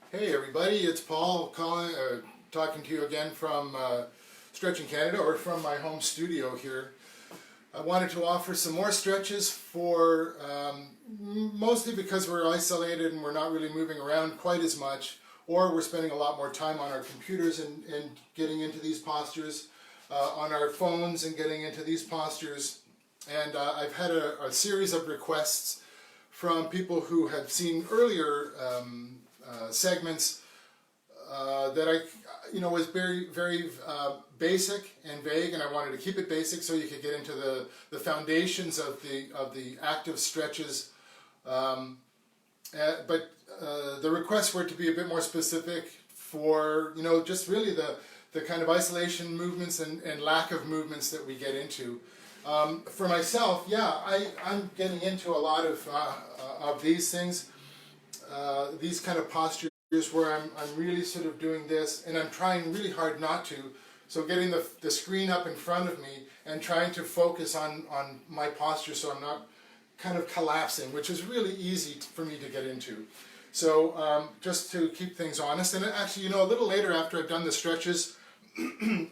Hey everybody, it's Paul talking to you again from Stretching Canada, or from my home studio here. I wanted to offer some more stretches for mostly because we're isolated and we're not really moving around quite as much, or we're spending a lot more time on our computers and getting into these postures, on our phones and getting into these postures. And I've had a series of requests from people who have seen earlier segments that was very basic and vague, and I wanted to keep it basic so you could get into the foundations of the active stretches. But the requests were to be a bit more specific for just really the kind of isolation movements and lack of movements that we get into. For myself, yeah, I'm getting into a lot of these things. These kind of postures where I'm really sort of doing this, and I'm trying really hard not to. So getting the screen up in front of me and trying to focus on my posture so I'm not kind of collapsing, which is really easy for me to get into. So just to keep things honest, and actually, a little later after I've done the stretches,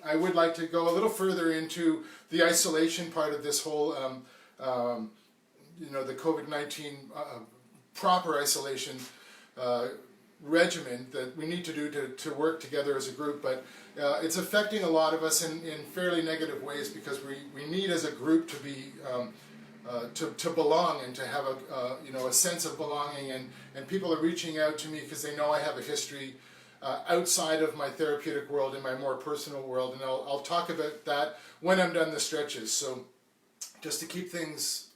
I would like to go a little further into the isolation part of this whole, the COVID-19 proper isolation regimen that we need to do to work together as a group. But it's affecting a lot of us in fairly negative ways, because we need as a group to be to belong and to have a sense of belonging, and people are reaching out to me because they know I have a history outside of my therapeutic world, in my more personal world, and I'll talk about that when I'm done the stretches. So just to keep things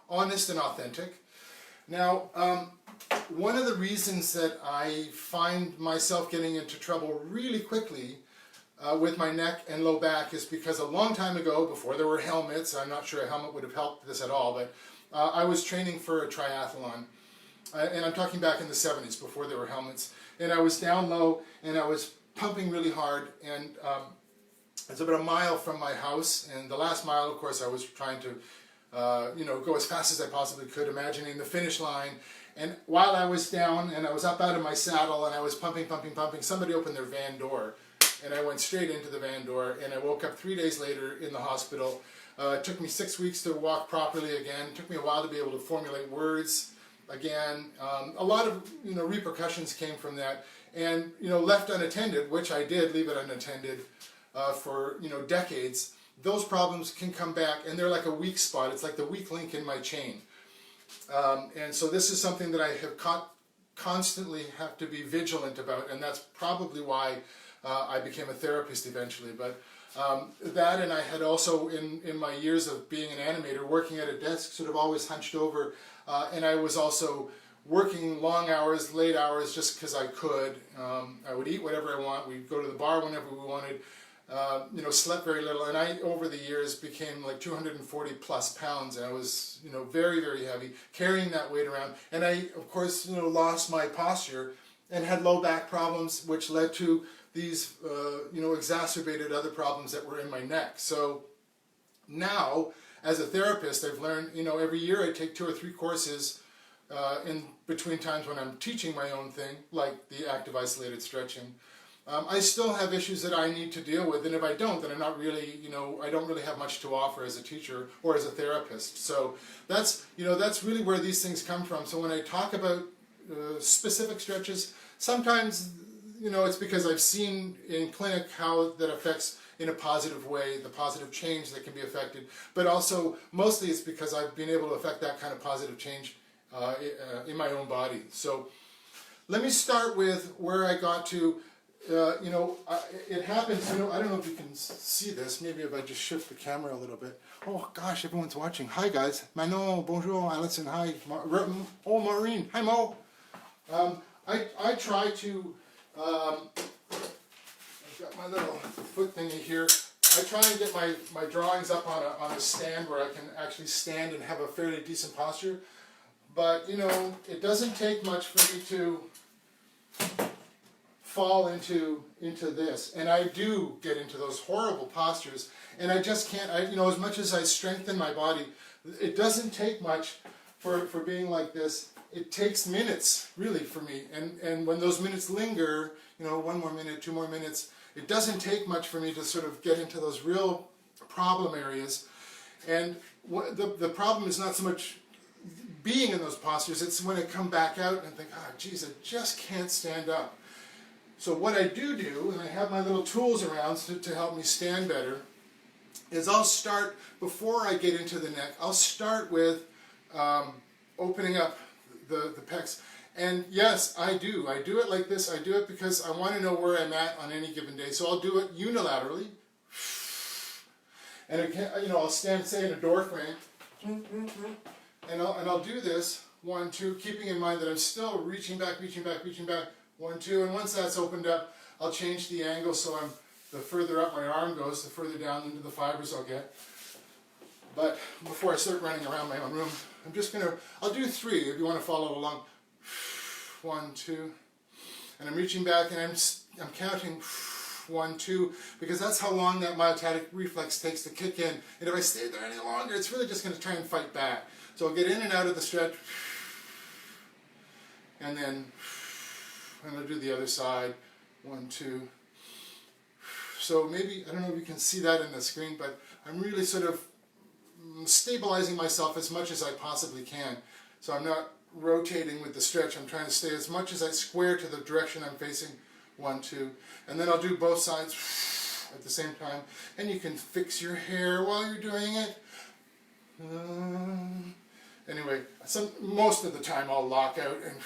honest and authentic. Now, one of the reasons that I find myself getting into trouble really quickly with my neck and low back is because a long time ago, before there were helmets, I'm not sure a helmet would have helped this at all, but I was training for a triathlon. And I'm talking back in the 70s, before there were helmets. And I was down low, and I was pumping really hard, and it's about a mile from my house. And the last mile, of course, I was trying to go as fast as I possibly could, imagining the finish line. And while I was down and I was up out of my saddle and I was pumping, somebody opened their van door, and I went straight into the van door, and I woke up 3 days later in the hospital. It took me 6 weeks to walk properly again. It took me a while to be able to formulate words again. A lot of repercussions came from that, and left unattended, which I did leave it unattended for decades. Those problems can come back, and they're like a weak spot. It's like the weak link in my chain. And so this is something that I have constantly have to be vigilant about, and that's probably why I became a therapist eventually. But that, and I had also, in my years of being an animator, working at a desk, sort of always hunched over, and I was also working long hours, late hours, just because I could. I would eat whatever I want. We'd go to the bar whenever we wanted. Slept very little, and I, over the years, became like 240 plus pounds, and I was, very, very heavy, carrying that weight around. And I, of course, lost my posture and had low back problems, which led to these, exacerbated other problems that were in my neck. So now, as a therapist, I've learned, every year I take 2 or 3 courses in between times when I'm teaching my own thing, like the active isolated stretching. I still have issues that I need to deal with, and if I don't, then I'm not really, I don't really have much to offer as a teacher or as a therapist. So that's really where these things come from. So when I talk about specific stretches, sometimes, it's because I've seen in clinic how that affects, in a positive way, the positive change that can be affected. But also, mostly it's because I've been able to affect that kind of positive change in my own body. So let me start with where I got to. It happens, I don't know if you can see this, maybe if I just shift the camera a little bit. Oh gosh, everyone's watching. Hi guys. Manon, bonjour, Alison, hi. Maureen, hi Mo. I try to, I've got my little foot thingy here. I try and get my drawings up on a stand where I can actually stand and have a fairly decent posture. But, it doesn't take much for me to fall into this, and I do get into those horrible postures, and I just can't. As much as I strengthen my body, it doesn't take much for being like this it takes minutes, really, for me. And when those minutes linger, you know, 1 more minute, 2 more minutes, it doesn't take much for me to sort of get into those real problem areas. And the problem is not so much being in those postures, it's when I come back out and think, ah, geez, I just can't stand up. So what I do, and I have my little tools around to help me stand better, is I'll start, before I get into the neck, I'll start with opening up the pecs. And yes, I do it like this. I do it because I want to know where I'm at on any given day. So I'll do it unilaterally. And again, you know, I'll stand, say, in a door frame, and I'll do this 1, 2, keeping in mind that I'm still reaching back, 1, 2, and once that's opened up, I'll change the angle so the further up my arm goes, the further down into the fibers I'll get. But before I start running around my own room, I'll do 3 if you want to follow along. 1, 2, and I'm reaching back and I'm counting 1, 2, because that's how long that myotatic reflex takes to kick in. And if I stay there any longer, it's really just going to try and fight back. So I'll get in and out of the stretch, and then I'll do the other side. 1, 2. So maybe, I don't know if you can see that in the screen, but I'm really sort of stabilizing myself as much as I possibly can. So I'm not rotating with the stretch. I'm trying to stay as much as I square to the direction I'm facing. 1, 2. And then I'll do both sides at the same time. And you can fix your hair while you're doing it. Anyway, most of the time I'll lock out and...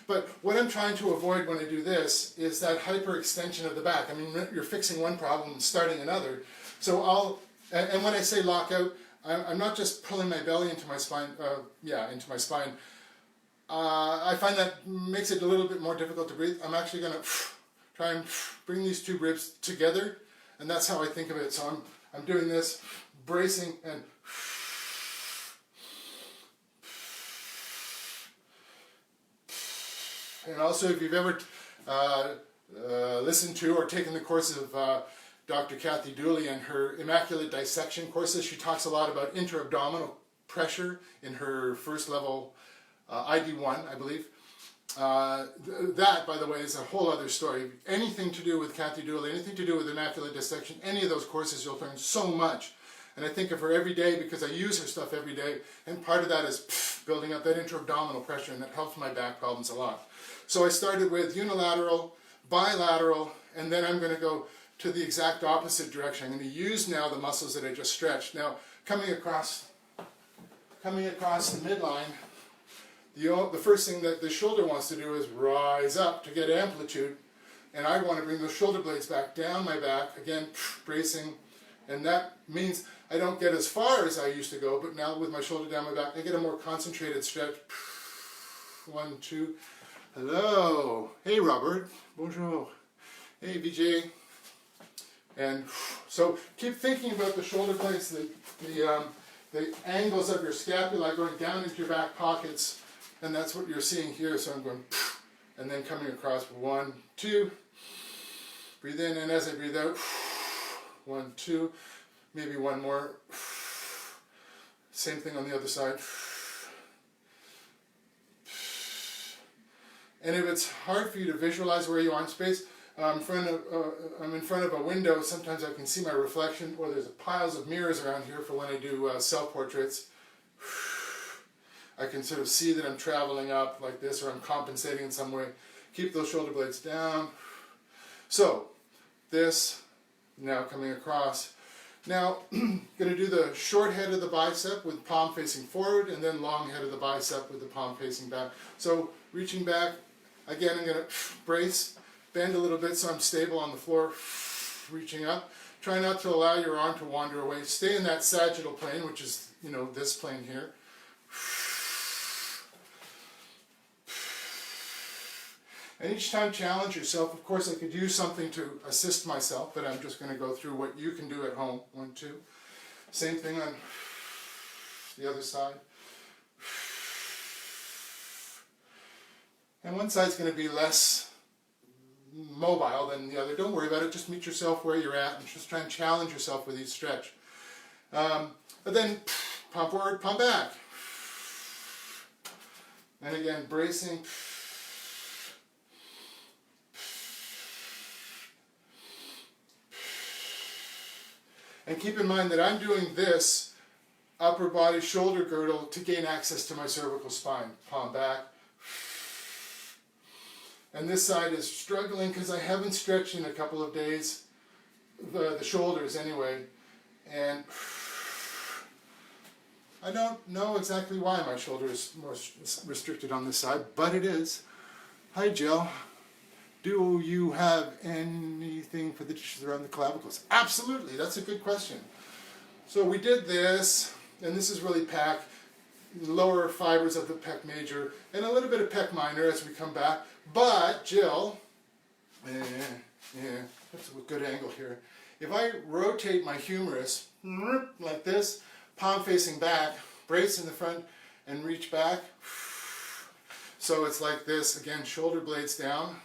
But what I'm trying to avoid when I do this is that hyperextension of the back. I mean, you're fixing one problem and starting another. So and when I say lock out, I'm not just pulling my belly into my spine, into my spine. I find that makes it a little bit more difficult to breathe. I'm actually going to try and bring these 2 ribs together, and that's how I think of it. So I'm doing this, bracing, and also if you've ever listened to or taken the course of Dr. Kathy Dooley and her Immaculate Dissection courses, she talks a lot about intra-abdominal pressure in her first level ID1, I believe. That, by the way, is a whole other story. Anything to do with Kathy Dooley, anything to do with Immaculate Dissection, any of those courses, you'll learn so much. And I think of her every day because I use her stuff every day, and part of that is building up that intra-abdominal pressure, and that helps my back problems a lot. So I started with unilateral, bilateral, and then I'm going to go to the exact opposite direction. I'm going to use now the muscles that I just stretched. Now, coming across the midline, the first thing that the shoulder wants to do is rise up to get amplitude, and I want to bring those shoulder blades back down my back, again, bracing, and that means I don't get as far as I used to go, but now with my shoulder down my back, I get a more concentrated stretch. 1, 2, hello, hey Robert, bonjour, hey VJ, and so keep thinking about the shoulder blades, the angles of your scapula going down into your back pockets, and that's what you're seeing here. So I'm going, and then coming across 1, 2, breathe in, and as I breathe out, 1, 2, maybe 1 more, same thing on the other side. And if it's hard for you to visualize where you are in space, I'm in front of a window. Sometimes I can see my reflection, or there's piles of mirrors around here for when I do self-portraits. I can sort of see that I'm traveling up like this, or I'm compensating in some way. Keep those shoulder blades down. So, this, now coming across. Now, going to do the short head of the bicep with palm facing forward, and then long head of the bicep with the palm facing back. So, reaching back, again I'm going to brace, bend a little bit so I'm stable on the floor, reaching up. Try not to allow your arm to wander away. Stay in that sagittal plane, which is, this plane here. And each time challenge yourself. Of course, I could use something to assist myself, but I'm just going to go through what you can do at home. 1, 2. Same thing on the other side. And one side's going to be less mobile than the other. Don't worry about it. Just meet yourself where you're at and just try and challenge yourself with each stretch. But then palm forward, palm back. And again, bracing. And keep in mind that I'm doing this upper body shoulder girdle to gain access to my cervical spine. Palm back. And this side is struggling because I haven't stretched in a couple of days. The shoulders anyway. And I don't know exactly why my shoulder is more restricted on this side, but it is. Hi Jill. Do you have anything for the dishes around the clavicles? Absolutely, that's a good question. So we did this, and this is really pec, lower fibers of the pec major, and a little bit of pec minor as we come back. But Jill, that's a good angle here. If I rotate my humerus like this, palm facing back, brace in the front, and reach back, so it's like this, again, shoulder blades down,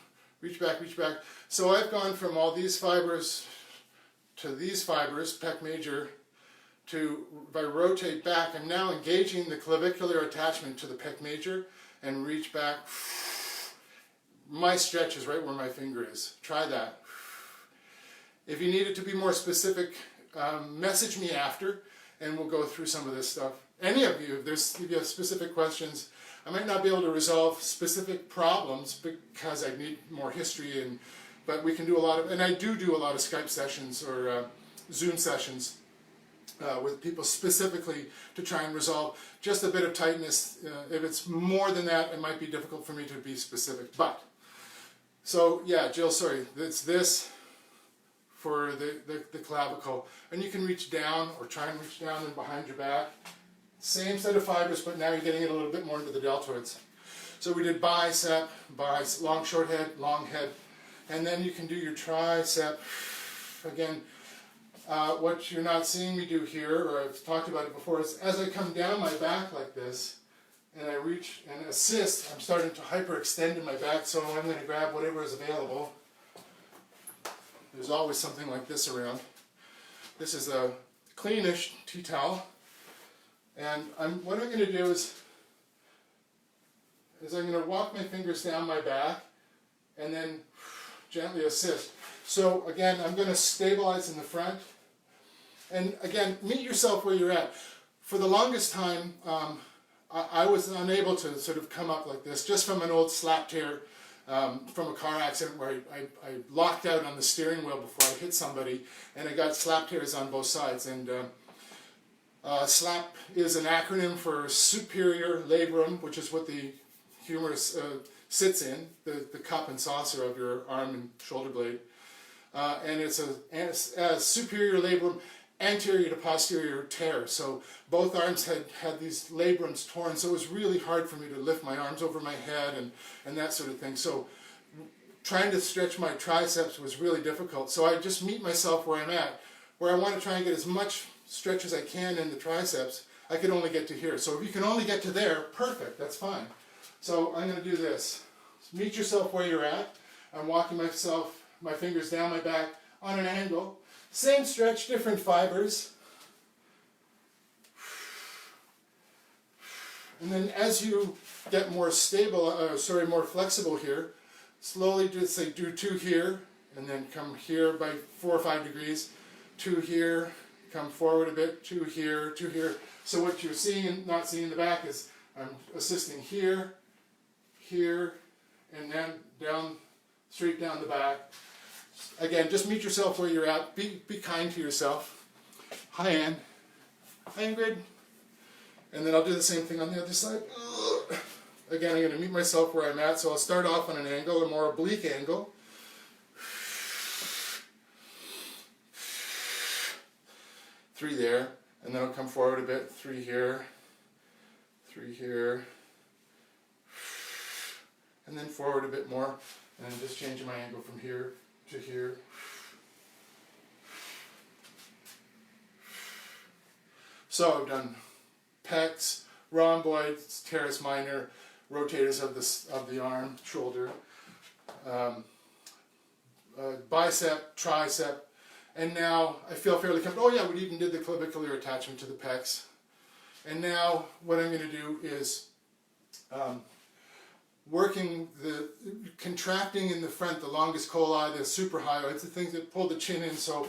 reach back, reach back. So I've gone from all these fibers to these fibers, pec major, to, if I rotate back, I'm now engaging the clavicular attachment to the pec major and reach back. My stretch is right where my finger is. Try that. If you need it to be more specific, message me after and we'll go through some of this stuff. Any of you, if you have specific questions, I might not be able to resolve specific problems because I need more history, but we can do a lot of, and I do a lot of Skype sessions or Zoom sessions with people specifically to try and resolve just a bit of tightness. If it's more than that, it might be difficult for me to be specific. But, so yeah, Jill, sorry, it's this for the clavicle. And you can reach down or try and reach down and behind your back. Same set of fibers, but now you're getting it a little bit more into the deltoids. So we did bicep, long short head, long head, and then you can do your tricep. Again, what you're not seeing me do here, or I've talked about it before, is as I come down my back like this, and I reach and assist, I'm starting to hyperextend in my back, so I'm going to grab whatever is available. There's always something like this around. This is a cleanish tea towel. And what I'm going to do is I'm going to walk my fingers down my back and then gently assist. So again, I'm going to stabilize in the front. And again, meet yourself where you're at. For the longest time, I was unable to sort of come up like this, just from an old slap tear from a car accident where I locked out on the steering wheel before I hit somebody, and I got slap tears on both sides. And SLAP is an acronym for superior labrum, which is what the humerus sits in, the cup and saucer of your arm and shoulder blade. And it's a superior labrum anterior to posterior tear. So both arms had these labrums torn, so it was really hard for me to lift my arms over my head and that sort of thing. So trying to stretch my triceps was really difficult. So I just meet myself where I'm at, where I want to try and get as much stretch as I can in the triceps. I could only get to here. So if you can only get to there, perfect, that's fine. So I'm going to do this. Meet yourself where you're at. I'm walking my fingers down my back on an angle. Same stretch, different fibers. And then as you get more stable, more flexible here, slowly just do 2 here, and then come here by 4 or 5 degrees, 2 here, come forward a bit, 2 here, 2 here. So what you're seeing and not seeing in the back is I'm assisting here, here, and then down, straight down the back. Again, just meet yourself where you're at. Be kind to yourself. Hi, Ann. Hi, Ingrid. And then I'll do the same thing on the other side. Again, I'm going to meet myself where I'm at. So I'll start off on an angle, a more oblique angle. Three there, and then I'll come forward a bit. 3 here, 3 here, and then forward a bit more, and I'm just changing my angle from here to here. So I've done pecs, rhomboids, teres minor, rotators of the arm, shoulder, bicep, tricep. And now I feel fairly comfortable. Oh yeah, we even did the clavicular attachment to the pecs. And now what I'm going to do is working the contracting in the front, the longest coli, the suprahyoids, the things that pull the chin in. So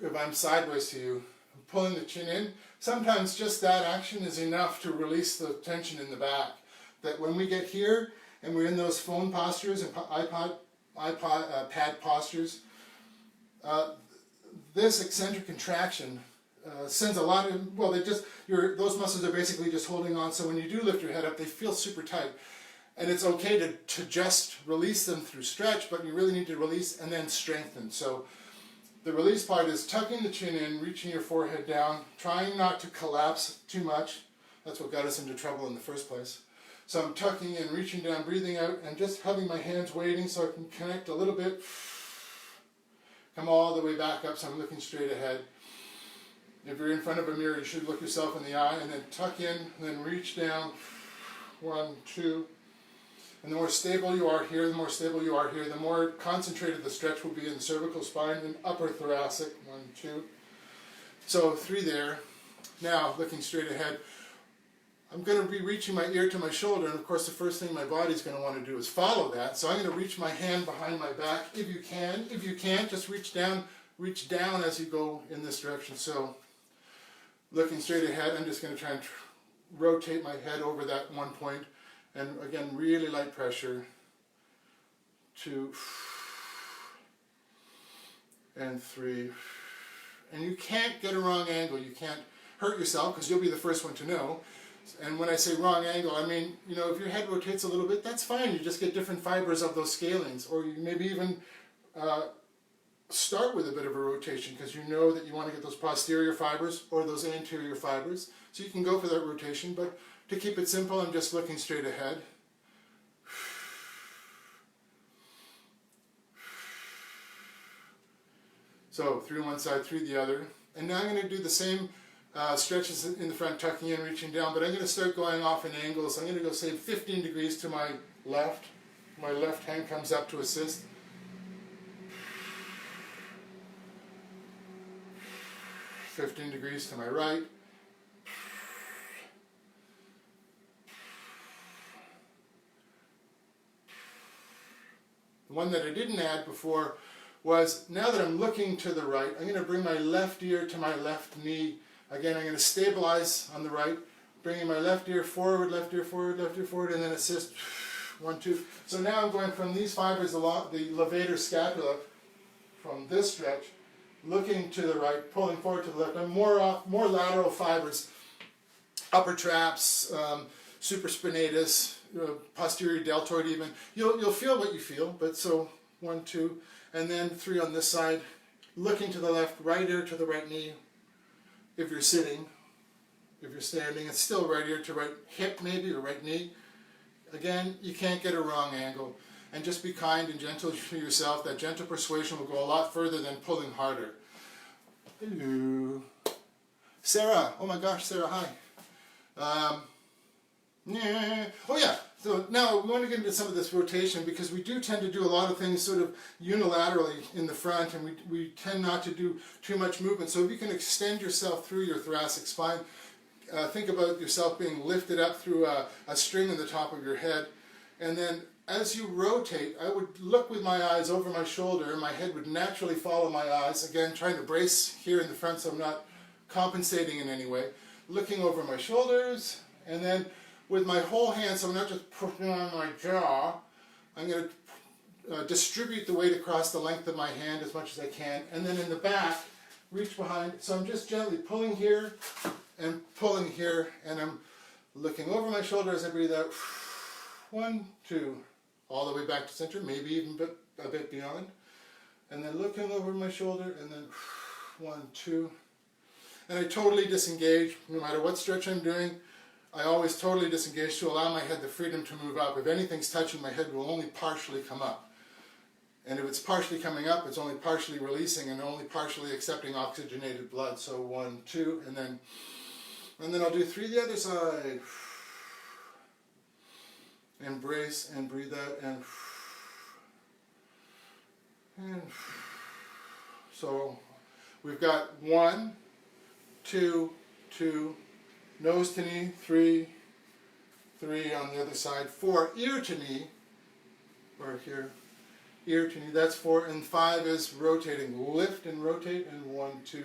if I'm sideways to you, I'm pulling the chin in. Sometimes just that action is enough to release the tension in the back. That when we get here and we're in those phone postures and pad postures, this eccentric contraction sends a lot of, well, those muscles are basically just holding on. So when you do lift your head up, they feel super tight. And it's okay to just release them through stretch, but you really need to release and then strengthen. So the release part is tucking the chin in, reaching your forehead down, trying not to collapse too much. That's what got us into trouble in the first place. So I'm tucking in, reaching down, breathing out, and just having my hands waiting so I can connect a little bit. Come all the way back up so I'm looking straight ahead. If you're in front of a mirror, you should look yourself in the eye, and then tuck in, and then reach down. 1, 2. And the more stable you are here, the more stable you are here, the more concentrated the stretch will be in the cervical spine and upper thoracic. 1, 2. So 3 there. Now, looking straight ahead, I'm going to be reaching my ear to my shoulder, and of course the first thing my body's going to want to do is follow that. So I'm going to reach my hand behind my back if you can. If you can't, just reach down as you go in this direction. So looking straight ahead, I'm just going to try and rotate my head over that one point. And again, really light pressure. 2 and 3. And you can't get a wrong angle. You can't hurt yourself because you'll be the first one to know. And when I say wrong angle, I mean, you know, if your head rotates a little bit, that's fine. You just get different fibers of those scalings. Or you maybe even start with a bit of a rotation because you know that you want to get those posterior fibers or those anterior fibers. So you can go for that rotation, but to keep it simple, I'm just looking straight ahead. So 3 one side, 3 the other. And now I'm going to do the same stretches in the front, tucking in, reaching down, but I'm going to start going off in angles. I'm going to go, say, 15 degrees to my left. My left hand comes up to assist. 15 degrees to my right. The one that I didn't add before was, now that I'm looking to the right, I'm going to bring my left ear to my left knee. Again, I'm going to stabilize on the right, bringing my left ear forward, left ear forward, left ear forward, and then assist. 1, 2. So now I'm going from these fibers along the levator scapula, from this stretch, looking to the right, pulling forward to the left. I'm more lateral fibers, upper traps, supraspinatus, posterior deltoid even. You'll feel what you feel, but so 1, 2, and then 3 on this side, looking to the left, right ear to the right knee. If you're sitting, if you're standing, it's still right ear to right hip maybe, or right knee. Again, you can't get a wrong angle. And just be kind and gentle to yourself. That gentle persuasion will go a lot further than pulling harder. Hello. Sarah. Oh my gosh, Sarah, hi. Yeah. Oh yeah. So now we want to get into some of this rotation because we do tend to do a lot of things sort of unilaterally in the front, and we tend not to do too much movement. So if you can extend yourself through your thoracic spine, think about yourself being lifted up through a string in the top of your head, and then as you rotate, I would look with my eyes over my shoulder, and my head would naturally follow my eyes. Again, trying to brace here in the front so I'm not compensating in any way. Looking over my shoulders, and then with my whole hand, so I'm not just putting on my jaw, I'm going to distribute the weight across the length of my hand as much as I can, and then in the back, reach behind. So I'm just gently pulling here and pulling here, and I'm looking over my shoulder as I breathe out. 1, 2, all the way back to center, maybe even a bit beyond. And then looking over my shoulder, and then 1, 2. And I totally disengage, no matter what stretch I'm doing. I always totally disengage to allow my head the freedom to move up. If anything's touching, my head will only partially come up. And if it's partially coming up, it's only partially releasing and only partially accepting oxygenated blood. So 1, 2, and then I'll do 3 the other side. Embrace and breathe out, and so we've got 1, 2, 2, nose to knee, 3, 3 on the other side, 4 ear to knee, or here, ear to knee, that's 4, and 5 is rotating, lift and rotate, and 1, 2,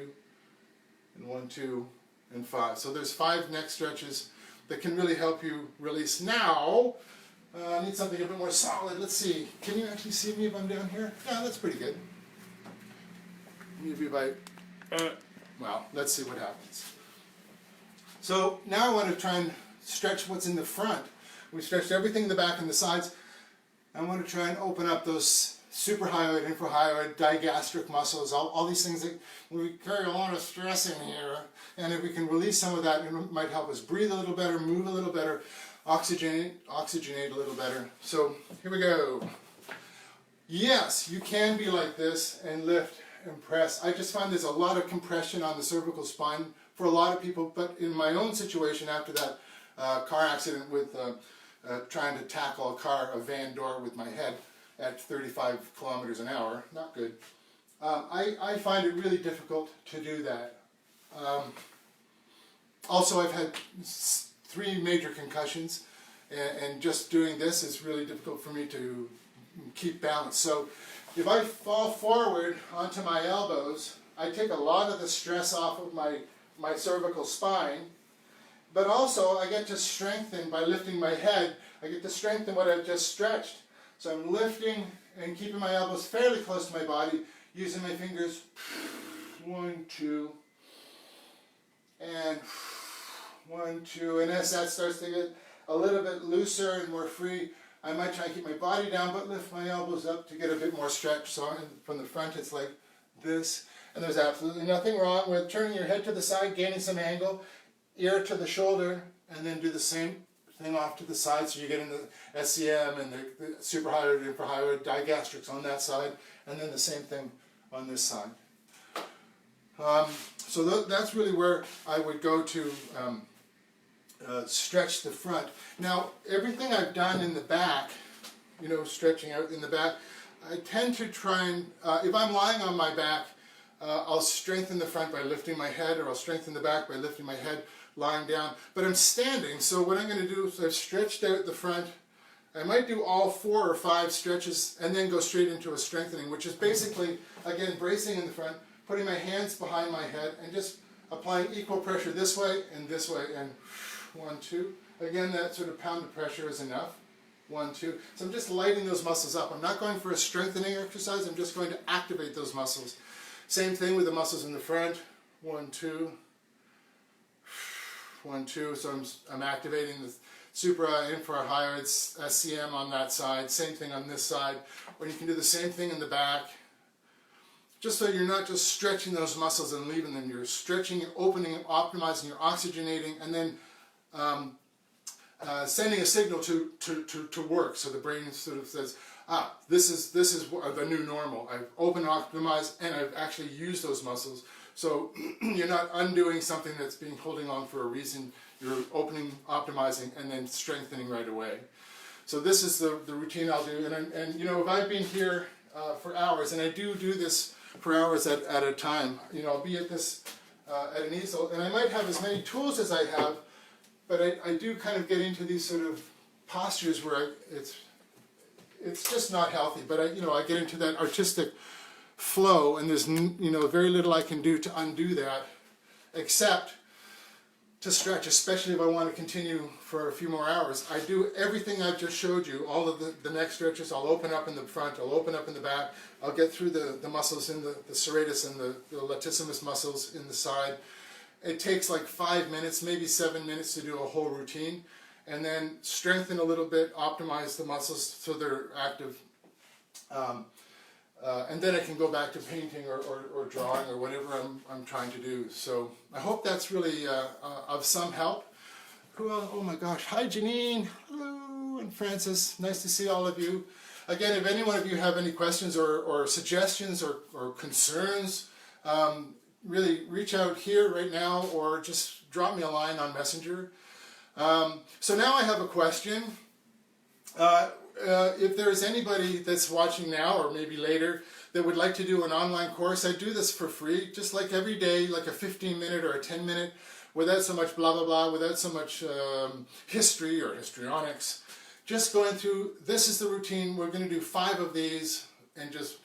and 1, 2, and 5. So there's 5 neck stretches that can really help you release. Now, I need something a bit more solid. Let's see, can you actually see me if I'm down here? Yeah, that's pretty good. Maybe if I, well, let's see what happens. So now I want to try and stretch what's in the front. We stretched everything in the back and the sides. I want to try and open up those suprahyoid, infrahyoid, digastric muscles, all these things that we carry a lot of stress in here. And if we can release some of that, it might help us breathe a little better, move a little better, oxygenate a little better. So here we go. Yes, you can be like this and lift and press. I just find there's a lot of compression on the cervical spine for a lot of people, but in my own situation after that car accident with trying to tackle a van door with my head at 35 kilometers an hour, not good. I find it really difficult to do that. Also, I've had 3 major concussions, and just doing this is really difficult for me to keep balance. So if I fall forward onto my elbows, I take a lot of the stress off of my cervical spine, but also I get to strengthen by lifting my head. I get to strengthen what I've just stretched. So I'm lifting and keeping my elbows fairly close to my body, using my fingers. 1, 2, and 1, 2. And as that starts to get a little bit looser and more free, I might try and keep my body down, but lift my elbows up to get a bit more stretch. So from the front, it's like this. And there's absolutely nothing wrong with turning your head to the side, gaining some angle, ear to the shoulder, and then do the same thing off to the side, so you get in the SCM and the suprahyoid, infrahyoid, digastrics on that side, and then the same thing on this side. So that's really where I would go to stretch the front. Now, everything I've done in the back, you know, stretching out in the back, I tend to try and, if I'm lying on my back, I'll strengthen the front by lifting my head, or I'll strengthen the back by lifting my head lying down. But I'm standing, so what I'm going to do is I've stretched out the front. I might do all 4 or 5 stretches and then go straight into a strengthening, which is basically, again, bracing in the front, putting my hands behind my head and just applying equal pressure this way, and 1, 2. Again, that sort of pound of pressure is enough. 1, 2. So I'm just lighting those muscles up. I'm not going for a strengthening exercise. I'm just going to activate those muscles. Same thing with the muscles in the front. 1, 2. 1, 2. So I'm activating the supra, infrahyoid, SCM on that side. Same thing on this side. Or you can do the same thing in the back. Just so you're not just stretching those muscles and leaving them. You're stretching, opening, optimizing, you're oxygenating, and then sending a signal to work. So the brain sort of says, this is the new normal. I've opened, optimized, and I've actually used those muscles. So you're not undoing something that's been holding on for a reason. You're opening, optimizing, and then strengthening right away. So this is the routine I'll do. And you know, if I've been here for hours, and I do this for hours at a time, you know, I'll be at this at an easel, and I might have as many tools as I have, but I do kind of get into these sort of postures where it's just not healthy. But I get into that artistic flow, and there's very little I can do to undo that, except to stretch, especially if I want to continue for a few more hours. I do everything I've just showed you, all of the neck stretches. I'll open up in the front, I'll open up in the back, I'll get through the muscles in the serratus and the latissimus muscles in the side. It takes like 5 minutes, maybe 7 minutes to do a whole routine, and then strengthen a little bit, optimize the muscles so they're active. And then I can go back to painting or drawing or whatever I'm trying to do. So I hope that's really of some help. Oh my gosh, hi Janine, hello, and Francis, nice to see all of you. Again, if any one of you have any questions or suggestions or concerns, really reach out here right now, or just drop me a line on Messenger. So now I have a question. If there's anybody that's watching now or maybe later that would like to do an online course, I do this for free, just like every day, like a 15-minute or a 10-minute without so much blah blah blah, without so much history or histrionics. Just going through, this is the routine, we're going to do 5 of these, and just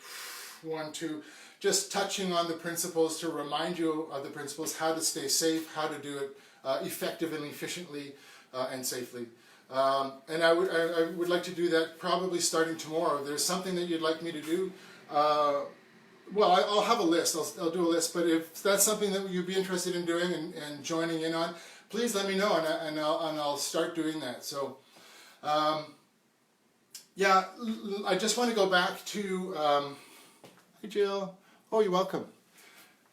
1, 2, just touching on the principles to remind you of the principles, how to stay safe, how to do it effectively and efficiently and safely. And I would like to do that probably starting tomorrow. If there's something that you'd like me to do, well, I'll have a list. I'll do a list. But if that's something that you'd be interested in doing and joining in on, please let me know, and I'll start doing that. So, yeah, I just want to go back to. Hey, Jill. Oh, you're welcome.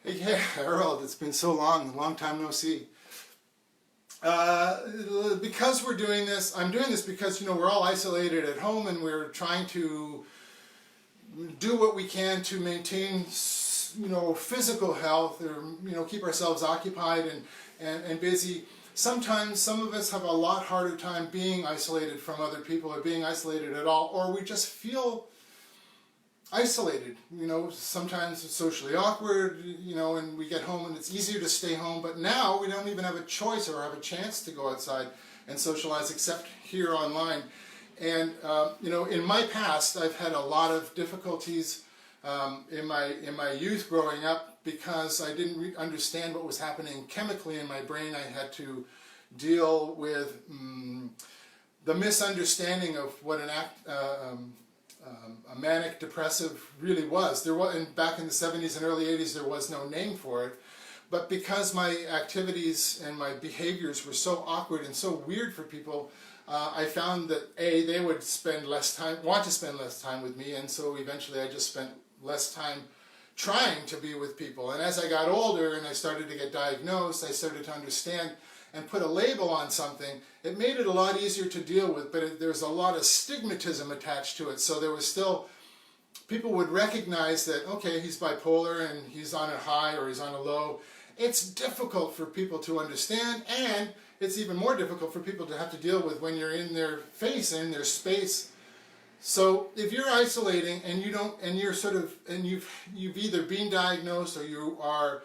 Hey, Harold. It's been so long time no see. Because we're doing this, I'm doing this because, we're all isolated at home, and we're trying to do what we can to maintain, physical health, or, keep ourselves occupied and busy. Sometimes some of us have a lot harder time being isolated from other people, or being isolated at all, or we just feel isolated, sometimes it's socially awkward, and we get home and it's easier to stay home, but now we don't even have a choice or have a chance to go outside and socialize except here online. And, in my past, I've had a lot of difficulties in my youth growing up because I didn't understand what was happening chemically in my brain. I had to deal with the misunderstanding of what a manic depressive really was. Back in the 70s and early 80s, there was no name for it. But because my activities and my behaviors were so awkward and so weird for people, I found that they would want to spend less time with me, and so eventually I just spent less time trying to be with people. And as I got older and I started to get diagnosed, I started to understand and put a label on something. It made it a lot easier to deal with, but there's a lot of stigmatism attached to it. So there was still, people would recognize that, okay, he's bipolar and he's on a high or he's on a low. It's difficult for people to understand, and it's even more difficult for people to have to deal with when you're in their face and in their space. So if you're isolating and you've either been diagnosed or you are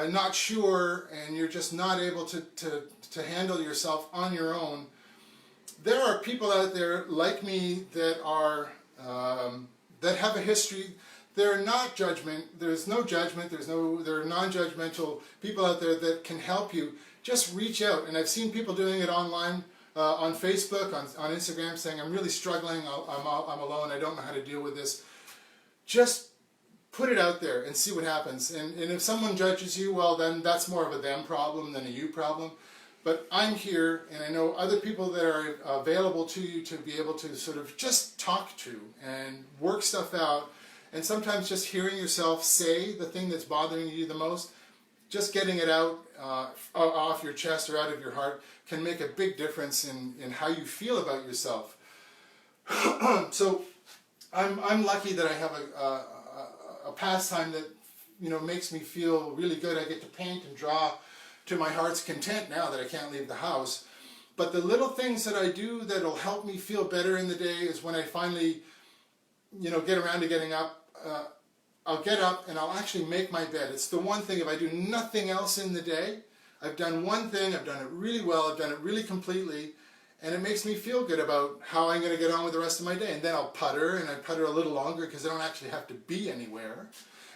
not sure and you're just not able to handle yourself on your own, there are people out there like me that are that have a history. They're not judgment. There's no judgment. There are non-judgmental people out there that can help you. Just reach out. And I've seen people doing it online, on Facebook, on Instagram, saying, I'm really struggling. I'm alone. I don't know how to deal with this. Just put it out there and see what happens. And if someone judges you, well, then that's more of a them problem than a you problem. But I'm here, and I know other people that are available to you to be able to sort of just talk to and work stuff out. And sometimes just hearing yourself say the thing that's bothering you the most, just getting it out off your chest or out of your heart can make a big difference in how you feel about yourself. So I'm lucky that I have a pastime that makes me feel really good. I get to paint and draw to my heart's content now that I can't leave the house. But the little things that I do that'll help me feel better in the day is when I finally get around to getting up. I'll get up and I'll actually make my bed. It's the one thing, if I do nothing else in the day, I've done one thing, I've done it really well, I've done it really completely, and it makes me feel good about how I'm going to get on with the rest of my day. And then I'll putter, and I putter a little longer because I don't actually have to be anywhere.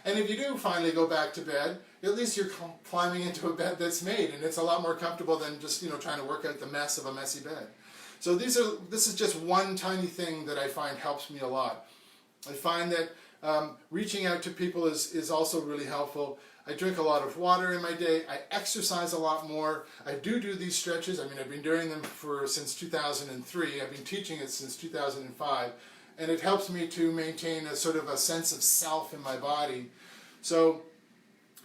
And if you do finally go back to bed, at least you're climbing into a bed that's made, and it's a lot more comfortable than just trying to work out the mess of a messy bed. So this is just one tiny thing that I find helps me a lot. I find that reaching out to people is also really helpful. I drink a lot of water in my day. I exercise a lot more. I do these stretches. I mean, I've been doing them since 2003. I've been teaching it since 2005. And it helps me to maintain a sort of a sense of self in my body. So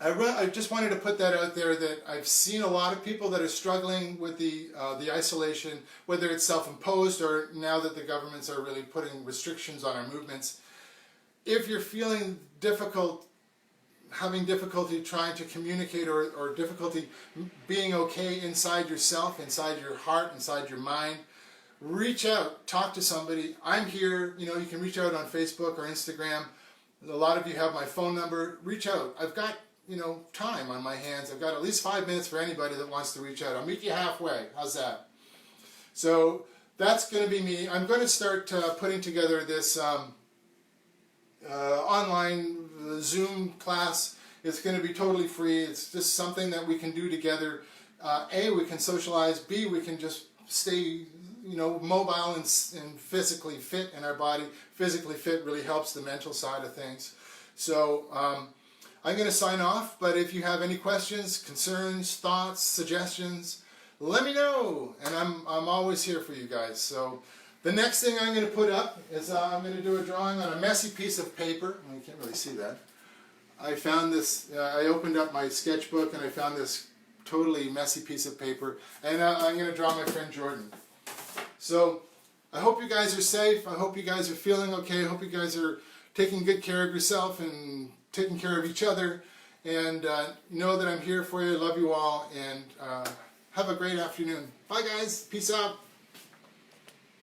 I just wanted to put that out there, that I've seen a lot of people that are struggling with the isolation, whether it's self-imposed or now that the governments are really putting restrictions on our movements. If you're feeling having difficulty trying to communicate or difficulty being okay inside yourself, inside your heart, inside your mind, reach out, talk to somebody. I'm here. You can reach out on Facebook or Instagram. A lot of you have my phone number. Reach out. I've got time on my hands. I've got at least 5 minutes for anybody that wants to reach out. I'll meet you halfway. How's that? So that's going to be me. I'm going to start putting together this online Zoom class. It's going to be totally free. It's just something that we can do together. A, we can socialize. B, we can just stay mobile and physically fit in our body. Physically fit really helps the mental side of things. So I'm going to sign off, but if you have any questions, concerns, thoughts, suggestions, let me know, and I'm always here for you guys. So the next thing I'm going to put up is I'm going to do a drawing on a messy piece of paper. You can't really see that. I found this, I opened up my sketchbook and I found this totally messy piece of paper, and I'm going to draw my friend Jordan. So I hope you guys are safe. I hope you guys are feeling okay. I hope you guys are taking good care of yourself and taking care of each other. And know that I'm here for you. I love you all. And have a great afternoon. Bye, guys. Peace out.